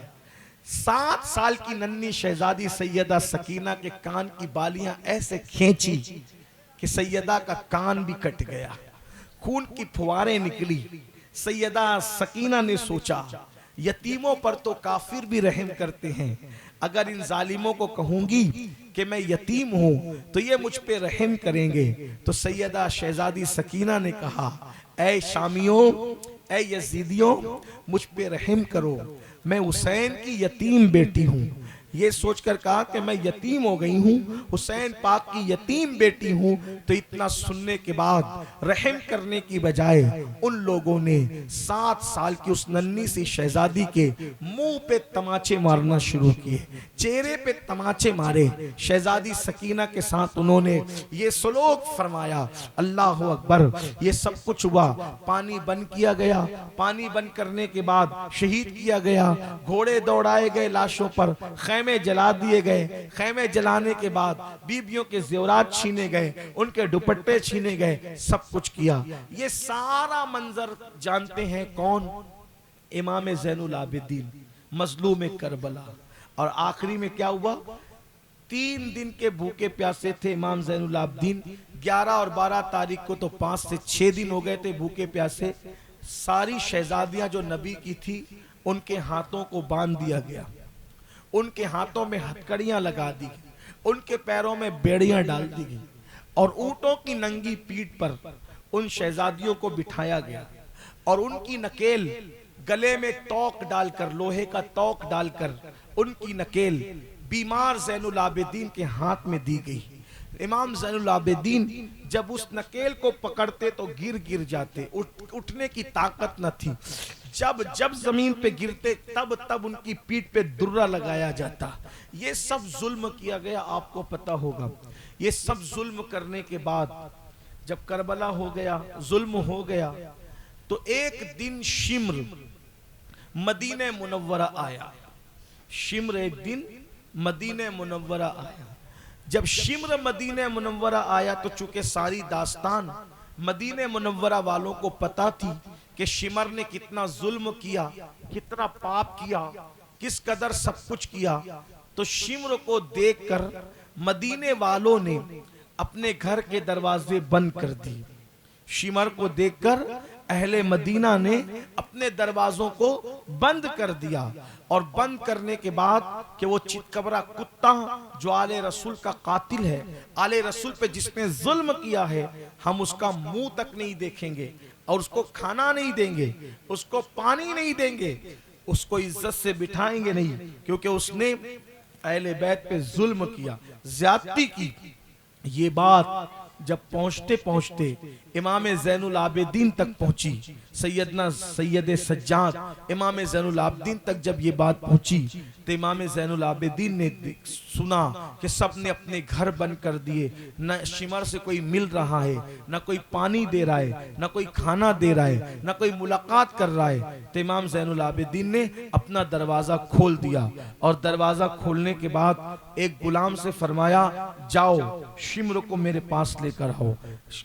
7 साल की नन्ही शहजादी सैयदा सकीना के कान की बालियां ऐसे खींची कि सैयदा का कान भी कट गया, खून की फुहारें निकली। सैयदा सकीना ने सोचा यतीमों पर तो काफिर भी रहम करते हैं, अगर इन जालिमों को कहूंगी कि मैं यतीम हूं तो ये मुझ पे रहम करेंगे। तो सैयदा शहजादी सकीना ने कहा, ऐ शामियों, ऐ यजीदियों, मुझ पे रहम करो, मैं हुसैन की यतीम बेटी हूं। ये सोचकर कहा कि मैं यतीम हो गई हूं, हुसैन पाक की यतीम बेटी हूं। तो इतना सुनने के बाद रहम करने की बजाय उन लोगों ने 7 साल की उस नन्ही सी शहजादी के मुंह पे तमाचे मारना शुरू किए, चेहरे पे तमाचे मारे। शहजादी सकीना के साथ उन्होंने ये सलूक फरमाया। अल्लाह अकबर। ये सब कुछ हुआ, पानी बंद किया गया, पानी बंद करने के बाद शहीद किया गया, घोड़े दौड़ाए गए लाशों पर, खैमे जला दिए गए। खैमे जलाने के बाद बीबियों के जेवरात छीने गए, उनके दुपट्टे छीने गए, सब कुछ किया। ये सारा मंजर जानते हैं कौन? इमाम ज़ैनुल आबिदीन, मजलूम करबला। और आखिरी में क्या हुआ? 3 दिन के भूखे प्यासे थे इमाम ज़ैनुल आबिदीन। 11 और 12 तारीख को तो 5 से 6 दिन हो गए थे भूखे प्यासे। सारी शहजादियां जो नबी की थी उनके हाथों को बांध दिया गया, उनके हाथों में हथकड़ियां लगा दी, उनके पैरों में बेड़ियां डाल दी गई और ऊंटों की नंगी पीठ पर उन शहजादियों को बिठाया गया और उनकी नकेल गले में तौक डालकर, लोहे का तौक डालकर उनकी नकेल बीमार ज़ैनुल आबिदीन के हाथ में दी गई। इमाम ज़ैनुल आबिदीन जब उस नकेल को पकड़ते तो गिर जाते, उठने की ताकत न थी। जब जब जमीन पे गिरते तब उनकी पीठ पे दुर्रा लगाया जाता। ये सब जुल्म किया गया, आपको पता होगा। ये सब जुल्म करने के बाद जब करबला हो गया, जुल्म हो गया, तो एक दिन शिम्र मदीने मुनव्वरा आया। शिम्र एक दिन मदीने मुनव्वरा आया। जब शिम्र मदीने मुनव्वरा आया तो चूंकि सारी दास्तान मदीने मुनव्वरा वालों को पता थी कि शिमर ने कितना जुल्म किया, कितना पाप किया, किस कदर सब कुछ किया, तो शिम्र को देखकर मदीने वालों ने अपने घर के दरवाजे बंद कर दिए। शिमर को देखकर अहले मदीना ने अपने दरवाजों को बंद कर दिया, और बंद करने के बाद कि वो चितकबरा कुत्ता जो आले रसूल का कातिल है, आले रसूल पे जिसने जुल्म किया है, हम उसका मुंह तक नहीं देखेंगे और उसको खाना नहीं देंगे, उसको पानी नहीं देंगे, उसको इज्जत से बिठाएंगे नहीं, क्योंकि उसने अहले बैत पे जुल्म किया, ज्यादती की। ये बात जब पहुंचते पहुंचते इमाम ज़ैनुल आबिदीन तक पहुंची, सैयदना सैयद सज्जाद इमाम ज़ैनुल आबिदीन तक जब ये बात पहुंची, तो इमाम ज़ैनुल आबिदीन ने सुना कि सब ने अपने घर बंद कर दिए, न शिमर से कोई मिल रहा है, न कोई पानी दे रहा है, न कोई खाना दे रहा है, न कोई मुलाकात कर रहा है। तो इमाम ज़ैनुल आबिदीन ने अपना दरवाजा खोल दिया, और दरवाजा खोलने के बाद एक गुलाम से फरमाया, जाओ शिम्र को मेरे पास लेकर आओ।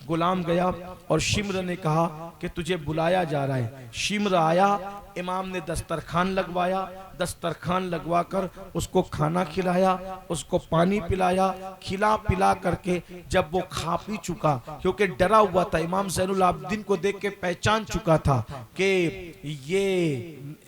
गुलाम गया और शिम्र ने कहा कि तुझे बुलाया जा रहा है। शिम्र आया, इमाम ने दस्तरखान लगवाया, दस्तरखान लगवा कर उसको खाना खिलाया, उसको पानी पिलाया, खिला पिला करके जब वो खा पी चुका, क्योंकि डरा हुआ था, इमाम ज़ैनुल आबिदीन को देख के पहचान चुका था कि ये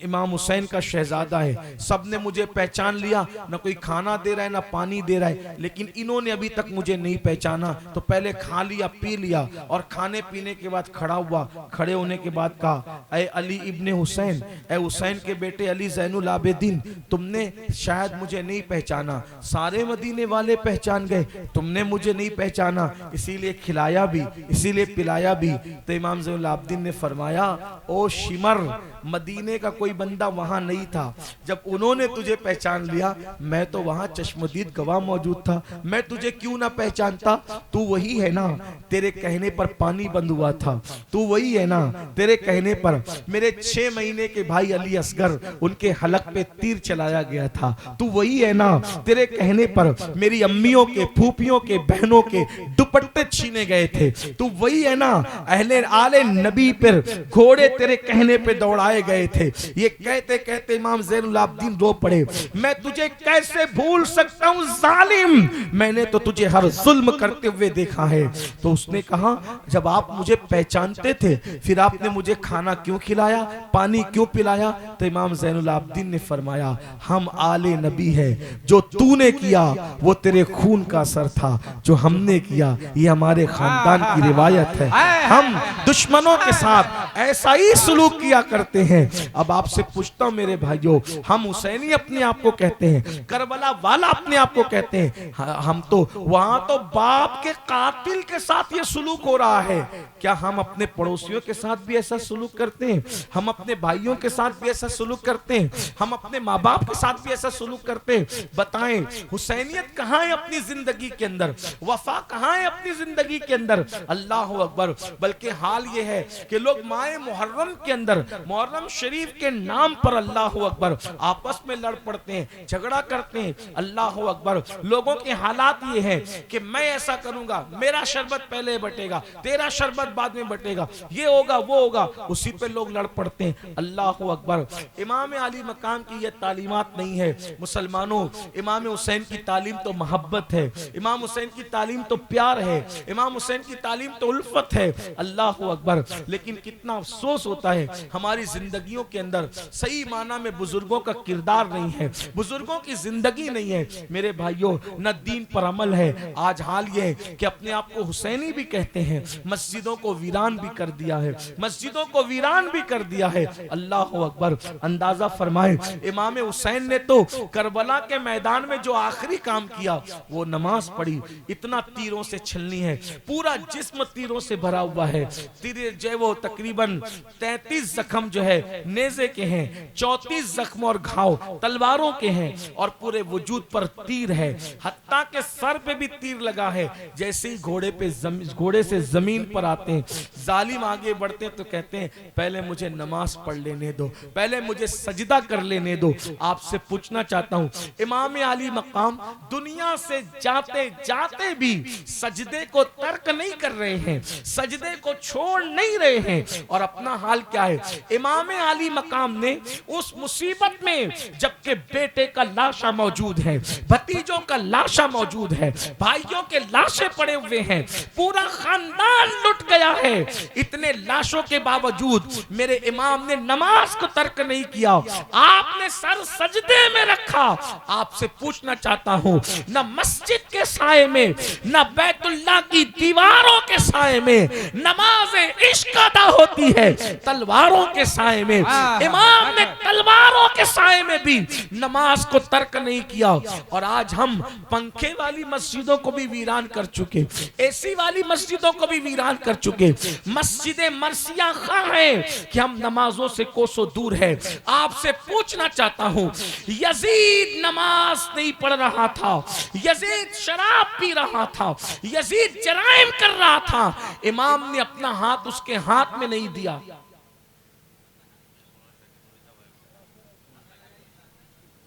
इमाम हुसैन का शहजादा है, सबने मुझे पहचान लिया, ना कोई खाना दे रहा है ना पानी दे रहा है, लेकिन इन्होंने अभी तक मुझे नहीं पहचाना। तो पहले खा लिया पी लिया, और खाने पीने के बाद खड़ा हुआ, खड़े होने के बाद कहा, ऐ अली इब्ने हुसैन, ऐ हुसैन के बेटे अली ज़ैनुल आबिदीन, तुमने शायद मुझे नहीं पहचाना, सारे मदीने वाले पहचान गए, तुमने मुझे नहीं पहचाना, इसीलिए खिलाया भी, इसीलिए पिलाया भी। तो इमाम ज़ैनुल आबिदीन ने फरमाया, ओ शिमर, मदीने का कोई बंदा वहां नहीं था, जब उन्होंने तुझे पहचान लिया, मैं तो वहां चश्मदीद गवाह मौजूद था, मैं तुझे क्यों ना पहचानता। तू वही है ना, तेरे कहने पर पानी बंद हुआ था, तू वही है ना, तेरे कहने पर मेरे 6 महीने के भाई अली असगर, उनके हलक पे तीर चलाया गया था, तू वही है ना, तेरे कहने पर मेरी अम्मियों के, फूफियों के, बहनों के दुपट्टे छीने गए थे, तू वही है ना, अहले आले नबी पर घोड़े तेरे कहने पे दौड़ाए गए थे। ये कहते कहते इमाम ज़ैनुल आबिदीन रो पड़े, मैं तुझे कैसे भूल सकता हूं जालिम, मैंने तो तुझे हर जुल्म करते हुए देखा है। तो उसने कहा, जब आप मुझे पहचानते थे, फिर आपने मुझे खाना क्यों खिलाया, पानी क्यों पिलाया। तो इमाम ज़ैनुल आबिदीन ने फरमाया, हम आले नबी है, जो तूने किया वो तेरे खून का असर था, जो हमने किया ये हमारे खानदान की रिवायत है, हम दुश्मनों के साथ ऐसा ही सलूक किया करते हैं। अब आपसे पूछता हूं मेरे भाइयों, हम हुसैनी अपने आप को कहते हैं, करबला वाला अपने आप को कहते हैं, हम तो वहां तो बाप के कातिल के साथ ये सलूक हो रहा है, क्या हम अपने पड़ोसियों के साथ भी ऐसा सलूक करते हैं, हम अपने भाइयों के साथ भी ऐसा सलूक करते हैं, हम अपने माँ बाप के साथ भी ऐसा सलूक करते हैं। बताएं, हुसैनियत कहाँ है अपनी जिंदगी के अंदर, वफा कहाँ है अपनी जिंदगी के अंदर। अल्लाह अकबर। बल्कि हाल ये है कि लोग माए मुहर्रम के अंदर, मुहर्रम शरीफ के नाम पर अल्लाह अकबर आपस में लड़ पड़ते हैं, झगड़ा करते हैं। अल्लाह अकबर। लोगों के हालात ये हैं कि मैं ऐसा करूंगा, मेरा शरबत पहले बटेगा, तेरा शरबत बाद में बटेगा, ये होगा वो होगा, उसी पे लोग लड़ पड़ते हैं। अल्लाह अकबर। इमाम अली मकाम की ये तालीमात नहीं है मुसलमानों। इमाम हुसैन की तालीम तो मोहब्बत है, इमाम हुसैन की तालीम तो प्यार है, इमाम हुसैन की तालीम तो उल्फत है। अल्लाह अकबर। लेकिन कितना अफसोस होता है हमारी जिंदगियों के अंदर सही माना में बुजुर्गों का किरदार नहीं है, बुजुर्गों की जिंदगी नहीं है। मेरे भाइयों, न दीन पर अमल है। आज हाल ये है कि अपने आप को हुसैनी भी कहते हैं, मस्जिदों को वीरान भी कर दिया है, मस्जिदों को वीरान भी कर दिया है। अल्लाह अकबर। अंदाजा फरमाए, इमाम हुसैन ने तो करबला के मैदान में जो आखिरी काम किया वो नमाज पढ़ी। इतना तीरों से छलनी है, पूरा जिस्म तीरों से भरा हुआ है। तीर जो वो तकरीबन 33 जख्म जो है नेज़े के हैं, 34 जख्म और घाव तलवारों के हैं, और पूरे वजूद पर तीर है, हत्ता के सर पे भी तीर लगा है। जैसे ही घोड़े से जमीन पर आते हैं, जालिम आगे बढ़ते हैं तो कहते हैं, पहले मुझे नमाज पढ़ लेने दो, पहले मुझे सजदा कर लेने दो। आपसे पूछना चाहता हूँ, इमाम अली मकाम दुनिया से जाते जाते भी सजदे को तर्क नहीं कर रहे हैं, सजदे को छोड़ नहीं रहे हैं। और अपना हाल क्या है, इमाम अली मकाम ने उस मुसीबत में, जबकि बेटे का लाशा मौजूद है, भतीजों का लाशा मौजूद है, भाइयों के लाशें पड़े हुए हैं, पूरा खानदान लुट गया है, इतने लाशों के बावजूद मेरे इमाम ने नमाज को तर्क नहीं किया, आपने सर सजदे में रखा। आपसे पूछना चाहता हूं, न मस्जिद के साए में, न बैतुल्लाह की दीवारों के साए में नमाज इश्क अदा होती है, तलवारों के साए में। इमाम ने तलवारों के साए में भी नमाज को तर्क नहीं किया। और आज हम पंखे वाली मस्जिदों को भी वीरान कर चुके, एसी वाली मस्जिदों को भी वीरान कर चुके। मस्जिद मरसिया खां है कि हम नमाजों से कोसों दूर है। आपसे पूछना चाहता हूं, यजीद नमाज नहीं पढ़ रहा था, यजीद शराब पी रहा था, यजीद जराइम कर रहा था, इमाम ने अपना हाथ उसके हाथ में नहीं दिया।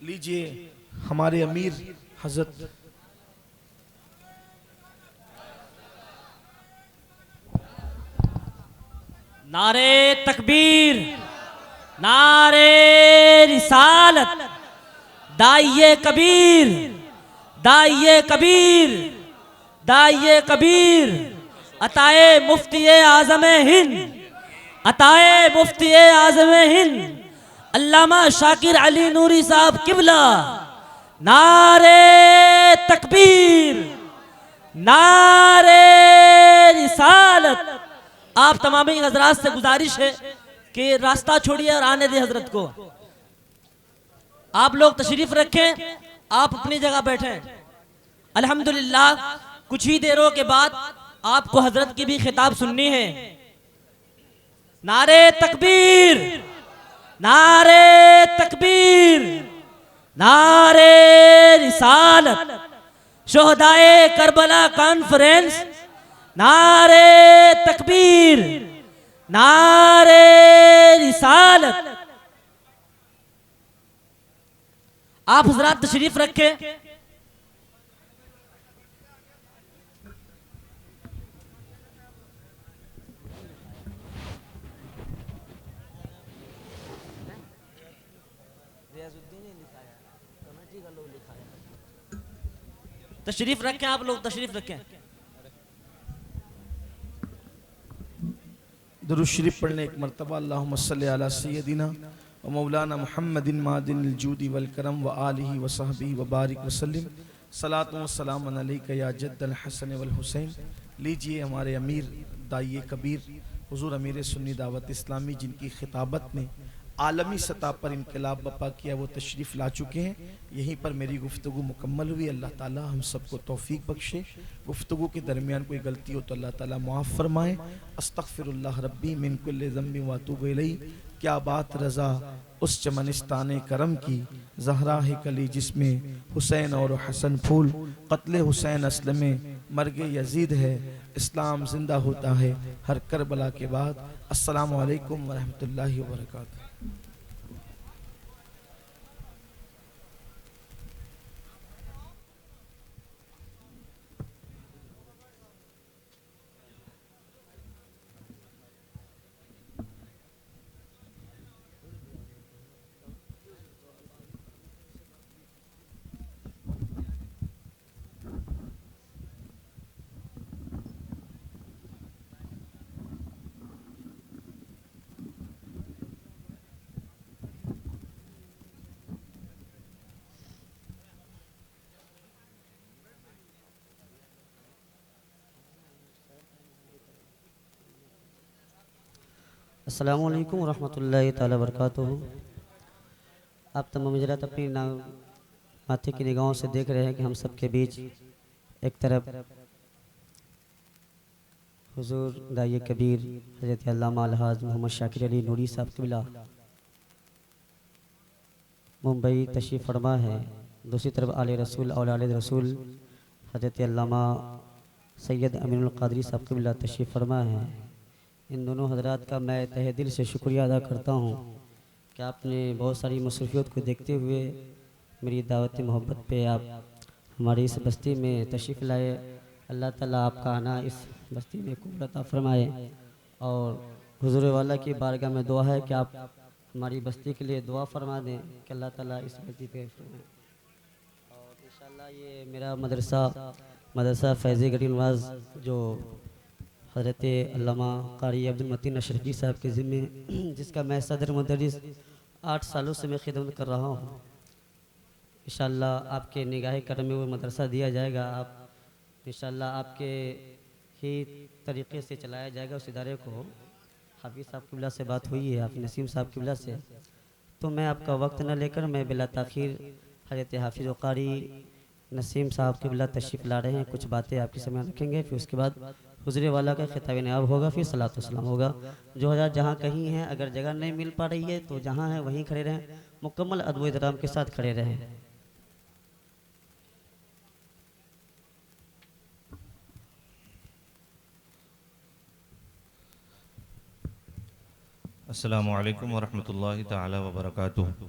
लीजिए हमारे अमीर हजरत नारे तकबीर, नारे रिसालत, दाइये कबीर, दाइये कबीर, दाइये कबीर, अताए मुफ्ती आज़म हिंद, अताए मुफ्ती आज़म हिंद अल्लामा शाकिर अली नूरी साहब किबला। नारे तकबीर, नारे रिसालत। आप तमाम हजरात से गुजारिश है कि रास्ता छोड़िए और आने दे हजरत को। आप लोग तशरीफ रखें, आप अपनी जगह बैठें। अल्हम्दुलिल्लाह कुछ ही देरों के बाद आपको हजरत की भी खिताब सुननी है। नारे तकबीर, नारे तकबीर, नारे रिसालत। शोहदाए करबला कॉन्फ्रेंस, नारे तकबीर, नारे रिसालत। आप हजरात तशरीफ रखें। तशरीफ रखें, आप लोग तशरीफ रखें। दुरूद शरीफ पढ़ने एक मरतबा अल्लाहुम्मा सल्ली अला सय्यदिना व मौलाना मुहम्मदिन मादिनिल जूदी वल करम व आलिहि व सहबिहि व बारिक व सल्लिम सलातु व सलामुन अलैका या जद्दल हसन वल हुसैन। लीजिए हमारे अमीर दाइये कबीर हुजूर अमीर सुन्नी दावत इस्लामी, जिनकी खिताबत ने आलमी सतह पर इनकलाब बपा किया, वो तशरीफ़ ला चुके हैं। यहीं पर मेरी गुफ्तगू मुकम्मल हुई। अल्लाह ताला हम सबको तौफीक बख्शे। गुफ्तगू के दरमियान कोई गलती हो तो अल्लाह ताला मुआफ़ फरमाए। अस्तग़फिरुल्लाह रब्बी मिन कुल्लि ज़ंबिन व अतूबु इलैहि। क्या बात रज़ा उस चमनिस्ताने करम की, ज़हरा है कली जिसमें हुसैन और हसन फूल, क़त्ल हुसैन अस्ल में मर्गे यजीद है, इस्लाम ज़िंदा होता है हर करबला के बाद। अस्सलामु अलैकुम व रहमतुल्लाहि व बरकातुहू। अस्सलामु अलैकुम रहमतुल्लाहि ताला बरकातुहू। आप तमाम हज़रात अपनी माथे की निगाहों से देख रहे हैं कि हम सब के बीच एक तरफ हुजूर दाइये कबीर हज़रत अल्लामा अलहाज मोहम्मद शाकिर अली नूरी साहब क़िबला मुंबई तशरीफ़ फरमा है, दूसरी तरफ आले रसूल औलाद रसूल हज़रत अल्लामा सैयद अमीनुल क़ादरी साहब क़िबला तशरीफ़ फरमा है। इन दोनों हजरात का मैं तहे दिल से शुक्रिया अदा करता हूँ कि आपने बहुत सारी मसरूफियत को देखते हुए मेरी दावत मोहब्बत पे आप हमारी इस बस्ती में तशरीफ़ लाए। अल्लाह ताला आपका आना इस बस्ती में कबूल अता फरमाए और हुजूर वाला की बारगाह में दुआ है कि आप हमारी बस्ती के लिए दुआ फरमा दें कि अल्लाह ताला इस बस्ती पे फरमाए। और इंशाअल्लाह ये मेरा मदरसा फैज़ गरीब नवाज़ जो हज़रत अल्लामा कारी अब्दुल मतीन अशरफी साहब के ज़िम्मे, जिसका मैं सदर मुदर्रिस 8 सालों से मैं खिदमत कर रहा हूँ। इंशाअल्लाह आपके निगाह करम में वो मदरसा दिया जाएगा। आप इंशाअल्लाह आपके ही तरीक़े से चलाया जाएगा उस इदारे को। हाफिज़ साहब किबला से बात हुई है, आप नसीम साहब किबला से, तो मैं आपका वक्त न लेकर मैं बिला ताख़ीर हज़रत हाफिज़ कारी नसीम साहब किबला तशरीफ़ ला रहे हैं, कुछ बातें आपके सामने रखेंगे। फिर उसके बाद हुज़ूर वाला का खिताब नयाब होगा, फिर सलात व सलाम होगा। जो हज़ार जहाँ कहीं हैं, अगर जगह नहीं मिल पा रही है तो जहाँ है वहीं खड़े रहें, मुकम्मल अदब व एहतराम के साथ खड़े रहें। अस्सलामु अलैकुम वरहमतुल्लाहि ताला वबरकातुहू।